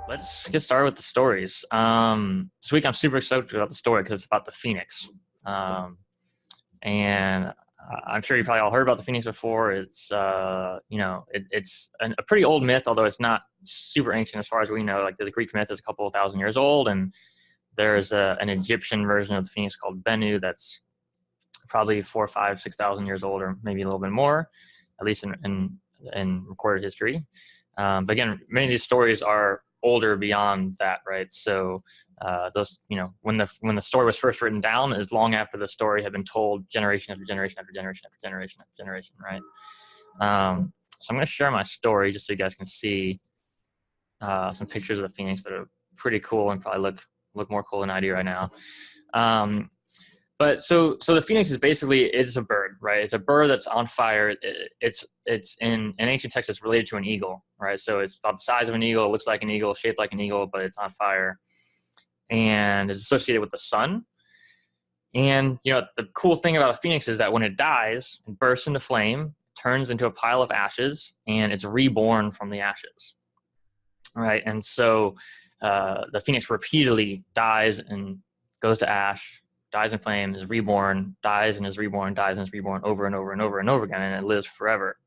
Let's get started with the stories. This week I'm super excited about the story because it's about the Phoenix. And I'm sure you probably all heard about the Phoenix before. It's, it's a pretty old myth, although it's not super ancient as far as we know. Like the Greek myth is a couple of thousand years old, and there's an Egyptian version of the Phoenix called Bennu that's probably 4,000, 5,000, 6,000 years old, or maybe a little bit more, at least in recorded history. But again, many of these stories are older beyond that, right? So those, when the story was first written down is long after the story had been told generation after generation after generation after generation after generation, right? So I'm going to share my story just so you guys can see some pictures of the Phoenix that are pretty cool and probably look more cool than I do right now. But so the Phoenix is a bird, right? It's a bird that's on fire. It's in ancient texts, it's related to an eagle, right? So it's about the size of an eagle, it looks like an eagle, shaped like an eagle, but it's on fire, and is associated with the sun. And the cool thing about a Phoenix is that when it dies, it bursts into flame, turns into a pile of ashes, and it's reborn from the ashes, right? And so the Phoenix repeatedly dies and goes to ash, dies in flame, is reborn, dies and is reborn, dies and is reborn over and over and over and over again, and it lives forever.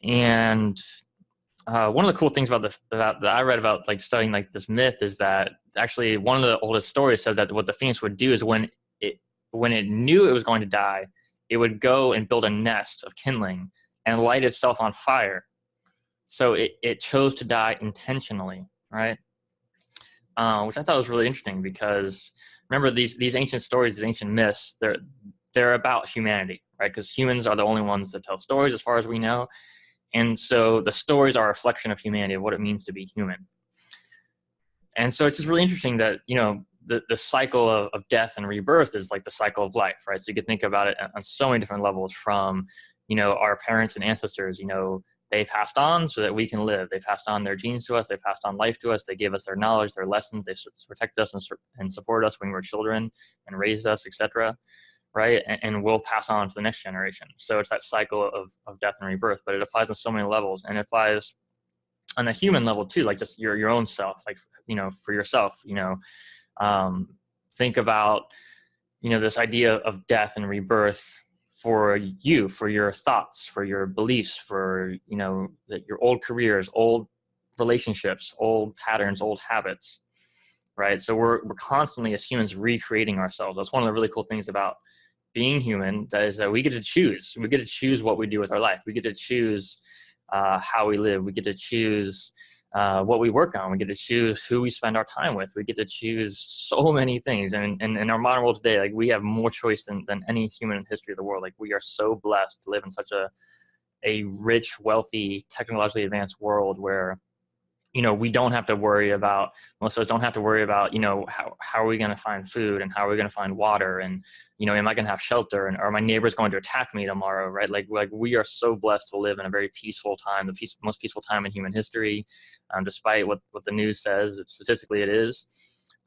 And one of the cool things that I read about like studying like this myth is that actually one of the oldest stories said that what the Phoenix would do is when it knew it was going to die, it would go and build a nest of kindling and light itself on fire. So it chose to die intentionally, right? Which I thought was really interesting because remember these ancient stories, these ancient myths, they're about humanity, right? Because humans are the only ones that tell stories as far as we know. And so the stories are a reflection of humanity, of what it means to be human. And so it's just really interesting that, the cycle of death and rebirth is like the cycle of life, right? So you can think about it on so many different levels from, our parents and ancestors, they passed on so that we can live. They passed on their genes to us. They passed on life to us. They gave us their knowledge, their lessons. They protected us and supported us when we were children and raised us, etc. Right? And we'll pass on to the next generation. So it's that cycle of death and rebirth, but it applies on so many levels, and it applies on a human level too, like just your own self, like, for yourself, think about, this idea of death and rebirth for you, for your thoughts, for your beliefs, for, that your old careers, old relationships, old patterns, old habits, right? So we're constantly as humans recreating ourselves. That's one of the really cool things about being human, that is that we get to choose. We get to choose what we do with our life. We get to choose how we live. We get to choose what we work on. We get to choose who we spend our time with. We get to choose so many things. And in our modern world today, like we have more choice than any human in the history of the world. Like we are so blessed to live in such a rich, wealthy, technologically advanced world where, we don't have to worry about, most of us don't have to worry about, how are we going to find food and how are we going to find water, and, am I going to have shelter, and are my neighbors going to attack me tomorrow, right? Like we are so blessed to live in a very peaceful time, most peaceful time in human history, despite what the news says, statistically it is.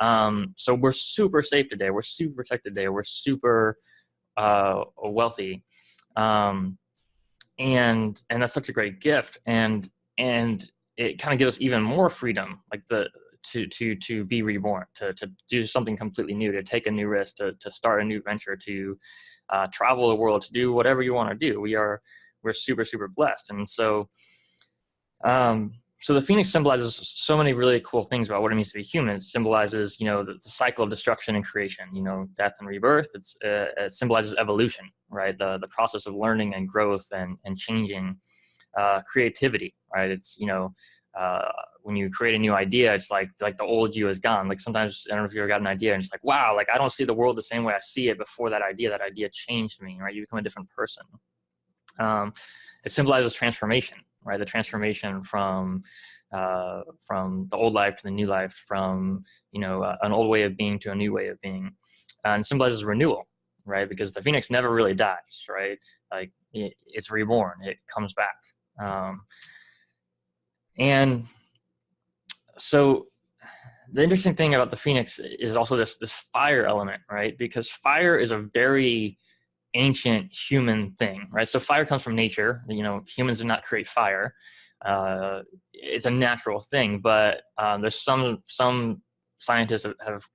So we're super safe today. We're super protected today. We're super wealthy. And that's such a great gift. And it kind of gives us even more freedom, like to be reborn, to do something completely new, to take a new risk, to start a new venture, to travel the world, to do whatever you want to do. We're super, super blessed. And so, so the Phoenix symbolizes so many really cool things about what it means to be human. It symbolizes, the cycle of destruction and creation, death and rebirth. It symbolizes evolution, right? The process of learning and growth and changing. Creativity, right? It's, when you create a new idea, it's like the old you is gone. Like sometimes, I don't know if you ever got an idea and it's like, wow, like I don't see the world the same way I see it before that idea changed me, right? You become a different person. It symbolizes transformation, right? The transformation from the old life to the new life, from, an old way of being to a new way of being, and symbolizes renewal, right? Because the Phoenix never really dies, right? Like it's reborn, it comes back. And so the interesting thing about the Phoenix is also this fire element, right? Because fire is a very ancient human thing, right? So fire comes from nature. You know, humans did not create fire. It's a natural thing, but there's some scientists have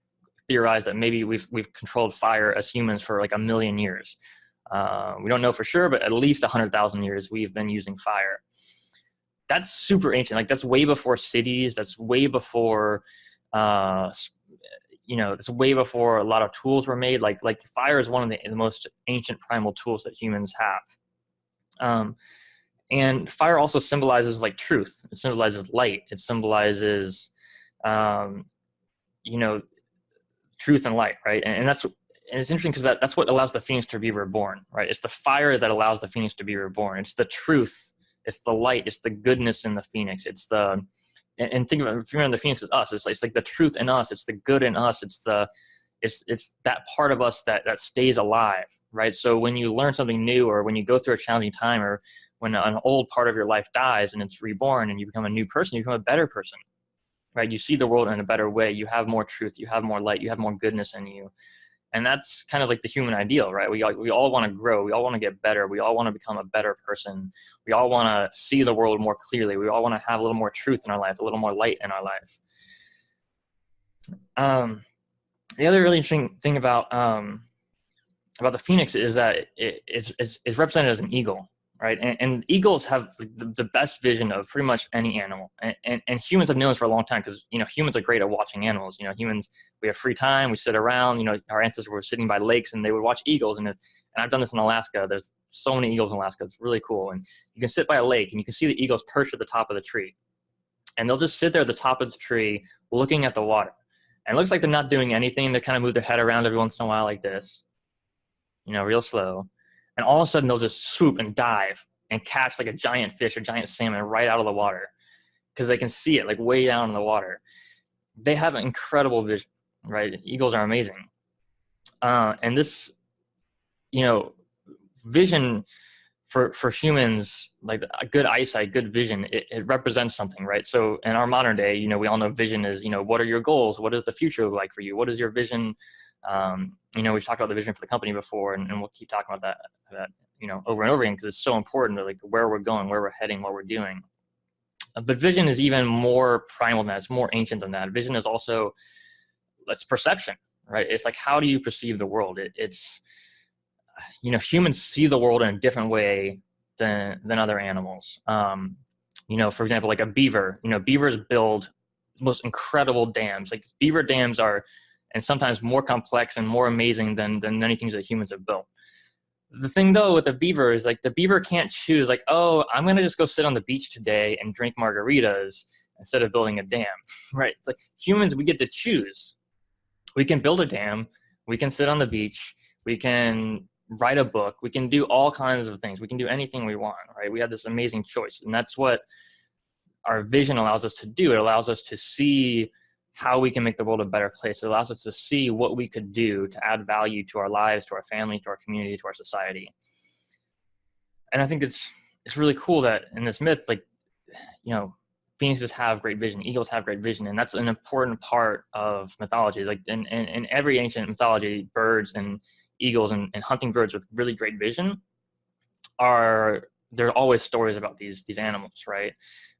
theorized that maybe we've controlled fire as humans for like 1 million years. We don't know for sure, but at least 100,000 years we've been using fire. That's super ancient. Like that's way before cities. That's way before, you know, it's way before a lot of tools were made. Like fire is one of the most ancient primal tools that humans have. And fire also symbolizes like truth. It symbolizes light. It symbolizes, you know, truth and light, right? And it's interesting because that's what allows the phoenix to be reborn, right? It's the fire that allows the phoenix to be reborn. It's the truth. It's the light. It's the goodness in the phoenix. It's the, and think about it, remember the phoenix is us. It's like the truth in us. It's the good in us. It's that part of us that stays alive, right? So when you learn something new, or when you go through a challenging time, or when an old part of your life dies and it's reborn and you become a new person, you become a better person, right? You see the world in a better way. You have more truth. You have more light. You have more goodness in you. And that's kind of like the human ideal, right? We all want to grow. We all want to get better. We all want to become a better person. We all want to see the world more clearly. We all want to have a little more truth in our life, a little more light in our life. The other really interesting thing about the phoenix is that it's represented as an eagle, right? And eagles have the best vision of pretty much any animal. And humans have known this for a long time because, you know, humans are great at watching animals. You know, humans, we have free time, we sit around, you know, our ancestors were sitting by lakes and they would watch eagles. And I've done this in Alaska. There's so many eagles in Alaska. It's really cool. And you can sit by a lake and you can see the eagles perched at the top of the tree. And they'll just sit there at the top of the tree looking at the water. And it looks like they're not doing anything. They kind of move their head around every once in a while like this, you know, real slow. And all of a sudden they'll just swoop and dive and catch like a giant fish or giant salmon right out of the water because they can see it like way down in the water. They have an incredible vision, right? Eagles are amazing. And this, you know, vision for humans, like a good eyesight, good vision, it represents something, right? So in our modern day, you know, we all know vision is, you know, what are your goals? What does the future look like for you? What is your vision? You know, we've talked about the vision for the company before, and we'll keep talking about that, you know, over and over again, because it's so important to like where we're going, where we're heading, what we're doing. But vision is even more primal than that. It's more ancient than that. Vision is also, it's perception, right? It's like, how do you perceive the world? It's, you know, humans see the world in a different way than other animals. You know, for example, like a beaver, you know, beavers build the most incredible dams. Like beaver dams are, and sometimes more complex and more amazing than many things that humans have built. The thing though with the beaver is like the beaver can't choose like, oh, I'm gonna just go sit on the beach today and drink margaritas instead of building a dam, right? It's like humans, we get to choose. We can build a dam, we can sit on the beach, we can write a book, we can do all kinds of things. We can do anything we want, right? We have this amazing choice. And that's what our vision allows us to do. It allows us to see how we can make the world a better place. It allows us to see what we could do to add value to our lives, to our family, to our community, to our society. And I think it's really cool that in this myth, like, you know, phoenixes have great vision, eagles have great vision, and that's an important part of mythology. Like in every ancient mythology, birds and eagles and hunting birds with really great vision there are always stories about these animals, right?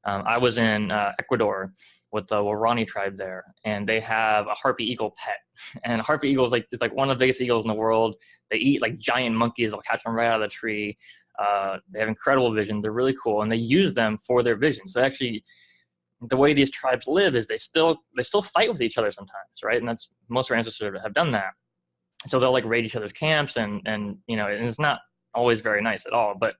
I was in Ecuador with the Waorani tribe there, and they have a harpy eagle pet. And a harpy eagle is it's like one of the biggest eagles in the world. They eat like giant monkeys. They'll catch them right out of the tree. They have incredible vision. They're really cool, and they use them for their vision. So actually, the way these tribes live is they still fight with each other sometimes, right? And that's most of our ancestors have done that. So they'll like raid each other's camps, and you know, and it's not always very nice at all, but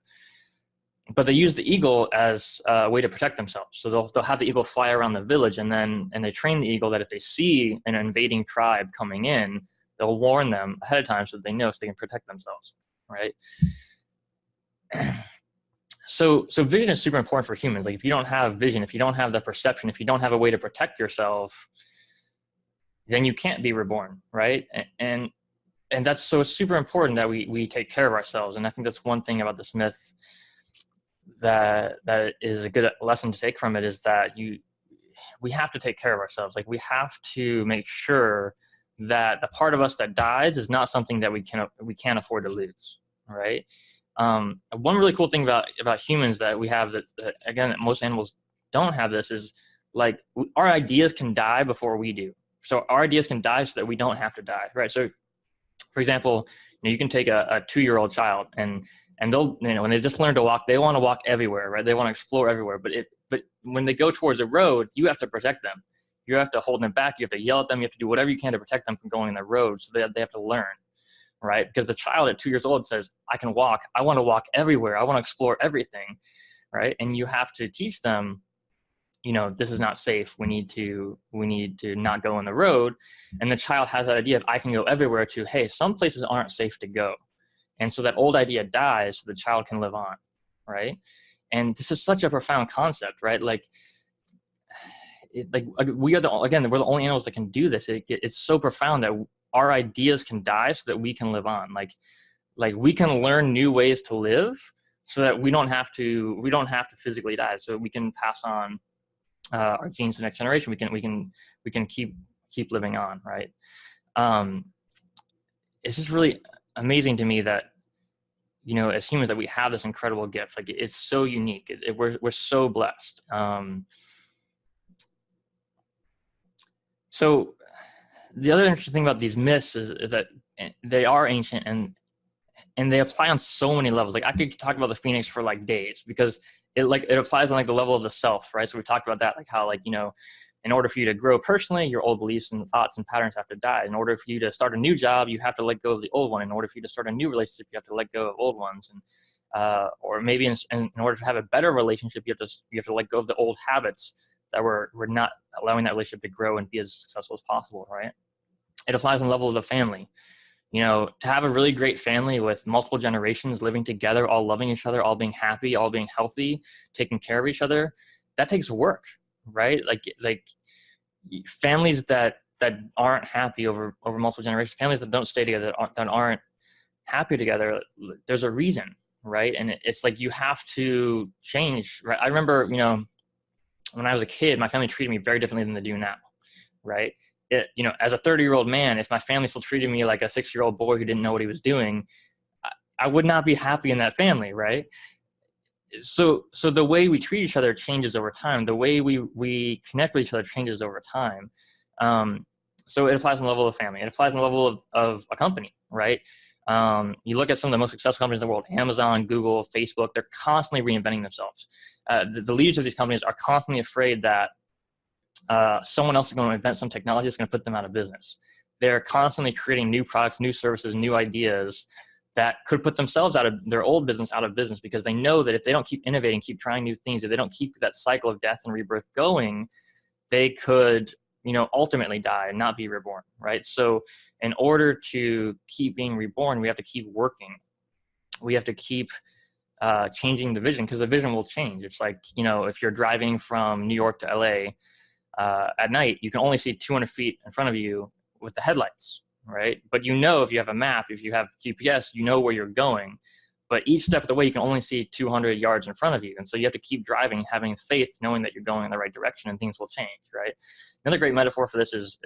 they use the eagle as a way to protect themselves. So they'll have the eagle fly around the village, and they train the eagle that if they see an invading tribe coming in, they'll warn them ahead of time so that they know, so they can protect themselves, right? So vision is super important for humans. Like if you don't have vision, if you don't have the perception, if you don't have a way to protect yourself, then you can't be reborn, right? And that's so super important that we take care of ourselves. And I think that's one thing about this myth that is a good lesson to take from it, is that we have to take care of ourselves. Like we have to make sure that the part of us that dies is not something that we can't afford to lose, right? One really cool thing about humans that we have that again, that most animals don't have this is like our ideas can die before we do. So our ideas can die so that we don't have to die, right? So for example, you can take a 2-year-old child and they'll, when they just learn to walk, they want to walk everywhere, right? They want to explore everywhere. But when they go towards a road, you have to protect them. You have to hold them back. You have to yell at them. You have to do whatever you can to protect them from going in the road. So they have to learn, right? Because the child at 2 years old says, I can walk. I want to walk everywhere. I want to explore everything, right? And you have to teach them, this is not safe. We need to not go on the road. And the child has that idea of I can go everywhere to, hey, some places aren't safe to go. And so that old idea dies so the child can live on, right? And this is such a profound concept, right? We're the only animals that can do this. It's so profound that our ideas can die so that we can live on. Like we can learn new ways to live so that we don't have to physically die. So we can pass on our genes to the next generation. We can keep living on, right? It's just really amazing to me that, as humans, that we have this incredible gift. Like it's so unique. We're so blessed. So the other interesting thing about these myths is that they are ancient and they apply on so many levels. Like I could talk about the phoenix for like days because it applies on like the level of the self, right? So we talked about that, like how in order for you to grow personally, your old beliefs and thoughts and patterns have to die. In order for you to start a new job, you have to let go of the old one. In order for you to start a new relationship, you have to let go of old ones. And or maybe in order to have a better relationship, you have to let go of the old habits that were not allowing that relationship to grow and be as successful as possible, right? It applies on the level of the family. To have a really great family with multiple generations living together, all loving each other, all being happy, all being healthy, taking care of each other, that takes work, right? Like families that aren't happy over multiple generations, families that don't stay together, that aren't happy together, there's a reason, right? And it's like you have to change, right? I remember, when I was a kid, my family treated me very differently than they do now, right? As a 30-year-old man, if my family still treated me like a 6-year-old boy who didn't know what he was doing, I would not be happy in that family, right? So the way we treat each other changes over time. The way we connect with each other changes over time. So it applies on the level of family. It applies on the level of a company, right? You look at some of the most successful companies in the world, Amazon, Google, Facebook, they're constantly reinventing themselves. The leaders of these companies are constantly afraid that someone else is going to invent some technology that's going to put them out of business. They're constantly creating new products, new services, new ideas that could put themselves out of their old business out of business, because they know that if they don't keep innovating, keep trying new things, if they don't keep that cycle of death and rebirth going, they could, ultimately die and not be reborn, right? So in order to keep being reborn, we have to keep working. We have to keep changing the vision, because the vision will change. It's like, if you're driving from New York to LA at night, you can only see 200 feet in front of you with the headlights, right? But if you have a map, if you have GPS, you know where you're going. But each step of the way, you can only see 200 yards in front of you. And so you have to keep driving, having faith, knowing that you're going in the right direction and things will change, right? Another great metaphor for this is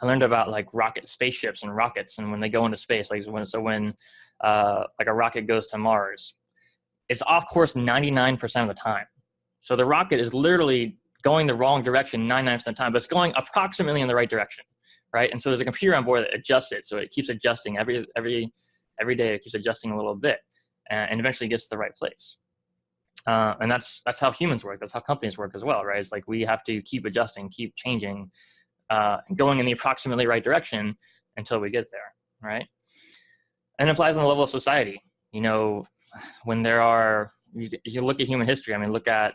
I learned about like spaceships and rockets, and when they go into space, when like a rocket goes to Mars, it's off course 99% of the time. So the rocket is literally going the wrong direction 99% of the time, but it's going approximately in the right direction, right? And so there's a computer on board that adjusts it, so it keeps adjusting every day. It keeps adjusting a little bit, and eventually gets to the right place. And that's how humans work. That's how companies work as well, right? It's like we have to keep adjusting, keep changing, going in the approximately right direction until we get there, right? And it applies on the level of society. When you look at human history, look at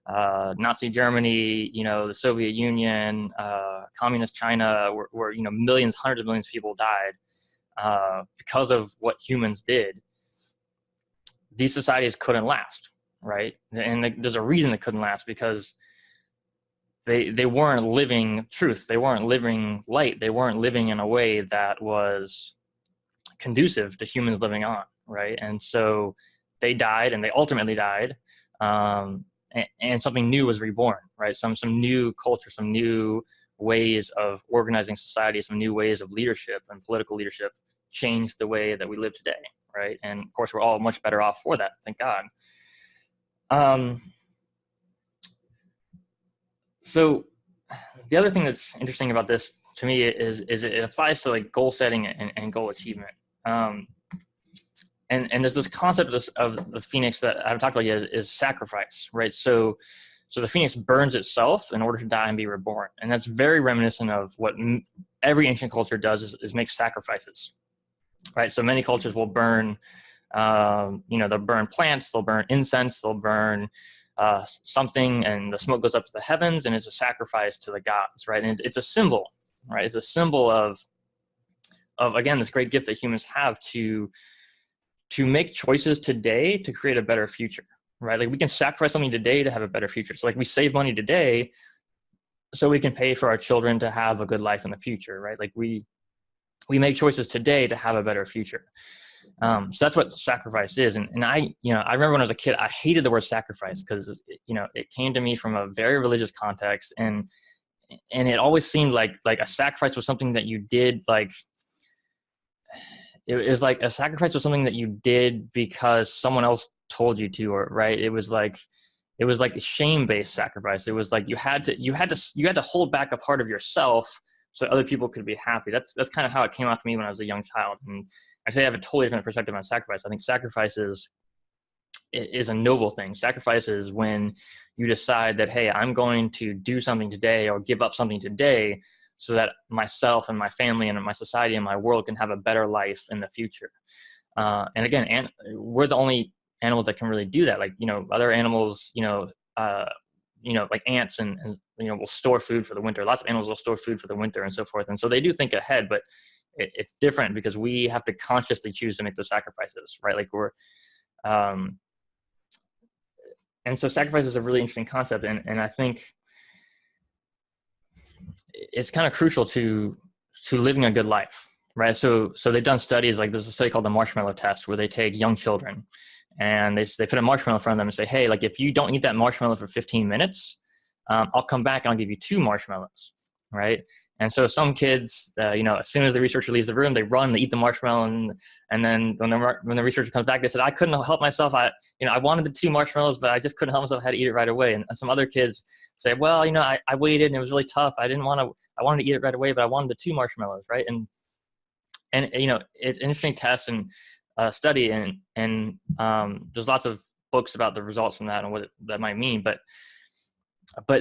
Nazi Germany, the Soviet Union, communist China, where millions, hundreds of millions of people died because of what humans did. These societies couldn't last, right? And there's a reason they couldn't last, because they weren't living truth. They weren't living light. They weren't living in a way that was conducive to humans living on, right? And so they died, and they ultimately died, and something new was reborn, right? Some new culture, some new ways of organizing society, some new ways of leadership and political leadership change the way that we live today, right? And of course, we're all much better off for that, thank God. So the other thing that's interesting about this to me is it applies to like goal setting and goal achievement. And there's this concept of the phoenix that I haven't talked about yet is sacrifice, right? So the phoenix burns itself in order to die and be reborn. And that's very reminiscent of what every ancient culture does is make sacrifices, right? So many cultures will burn, they'll burn plants, they'll burn incense, they'll burn something, and the smoke goes up to the heavens, and it's a sacrifice to the gods, right? And it's a symbol, right? It's a symbol of again, this great gift that humans have to make choices today to create a better future, right? Like we can sacrifice something today to have a better future. So like we save money today so we can pay for our children to have a good life in the future, right? Like we make choices today to have a better future. So that's what sacrifice is. And I remember when I was a kid, I hated the word sacrifice because, it came to me from a very religious context, and it always seemed like a sacrifice was something that you did, like, it was like a sacrifice was something that you did because someone else told you to, or right. It was like a shame-based sacrifice. It was like you had to hold back a part of yourself so other people could be happy. That's kind of how it came out to me when I was a young child. And actually I have a totally different perspective on sacrifice. I think sacrifice is a noble thing. Sacrifice is when you decide that, hey, I'm going to do something today or give up something today so that myself and my family and my society and my world can have a better life in the future. And again, we're the only animals that can really do that. Like, other animals, like ants and will store food for the winter. Lots of animals will store food for the winter and so forth. And so they do think ahead, but it's different because we have to consciously choose to make those sacrifices, right? Like and so sacrifice is a really interesting concept. And I think it's kind of crucial to living a good life, right? So they've done studies, like there's a study called the marshmallow test, where they take young children and they put a marshmallow in front of them and say, hey, like if you don't eat that marshmallow for 15 minutes, I'll come back and I'll give you 2 marshmallows, right? And so some kids, as soon as the researcher leaves the room, they run, they eat the marshmallow, and then when the researcher comes back, they said, I couldn't help myself. I wanted the 2 marshmallows, but I just couldn't help myself. I had to eat it right away. And some other kids say, well, I waited and it was really tough. I wanted to eat it right away, but I wanted the 2 marshmallows, right? And it's an interesting test and study, and there's lots of books about the results from that and what that might mean, but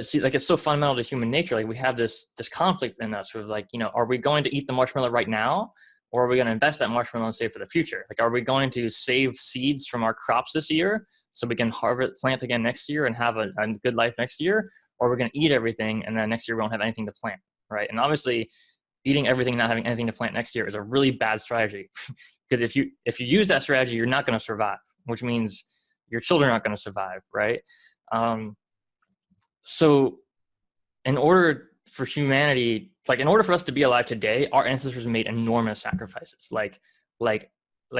see, like, it's so fundamental to human nature. Like we have this conflict in us with, like, are we going to eat the marshmallow right now, or are we going to invest that marshmallow and save for the future? Like, are we going to save seeds from our crops this year so we can plant again next year and have a good life next year? Or are we going to eat everything and then next year we won't have anything to plant, right? And obviously eating everything and not having anything to plant next year is a really bad strategy because if you use that strategy, you're not going to survive, which means your children aren't going to survive, right? So in order for humanity, like in order for us to be alive today, our ancestors made enormous sacrifices. Like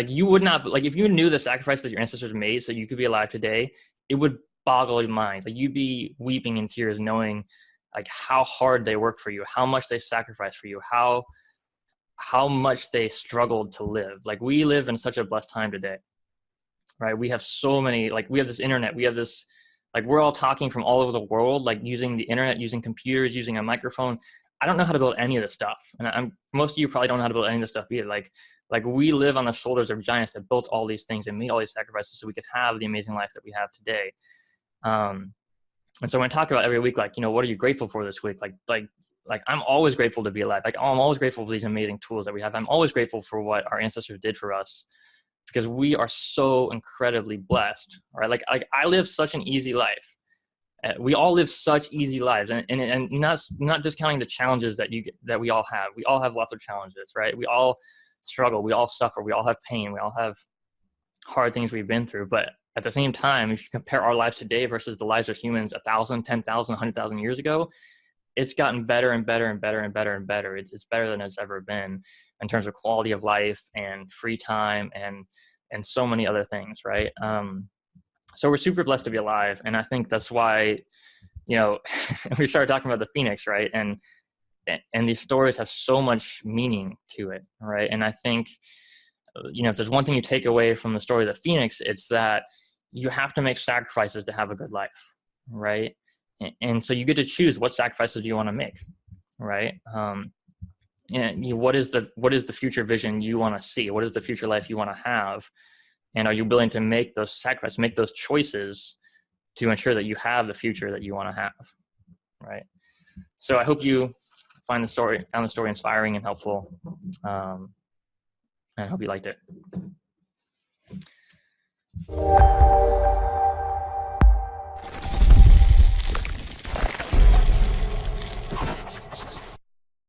you would not, like if you knew the sacrifice that your ancestors made so you could be alive today, it would boggle your mind. Like you'd be weeping in tears knowing like how hard they worked for you, how much they sacrificed for you, how much they struggled to live. Like we live in such a blessed time today, right? We have so many, like we have this internet, we have this, like we're all talking from all over the world, like using the internet, using computers, using a microphone. I don't know how to build any of this stuff. And most of you probably don't know how to build any of this stuff either. Like we live on the shoulders of giants that built all these things and made all these sacrifices so we could have the amazing life that we have today. And so when I talk about every week, like, what are you grateful for this week? Like I'm always grateful to be alive. Like I'm always grateful for these amazing tools that we have. I'm always grateful for what our ancestors did for us, because we are so incredibly blessed, right? Like I live such an easy life. We all live such easy lives, and not discounting the challenges that we all have. We all have lots of challenges, right? We all struggle, we all suffer, we all have pain, we all have hard things we've been through. But at the same time, if you compare our lives today versus the lives of humans 1,000, 10,000, 100,000 years ago, it's gotten better and better and better and better and better. It's better than it's ever been in terms of quality of life and free time and so many other things, right? So we're super blessed to be alive. And I think that's why, we started talking about the Phoenix, right? And and these stories have so much meaning to it, right? And I think, if there's one thing you take away from the story of the Phoenix, it's that you have to make sacrifices to have a good life, right? And so you get to choose what sacrifices do you want to make, right? And what is the future vision you want to see? What is the future life you want to have? And are you willing to make those sacrifices, make those choices to ensure that you have the future that you want to have, right? So I hope you found the story inspiring and helpful. And I hope you liked it.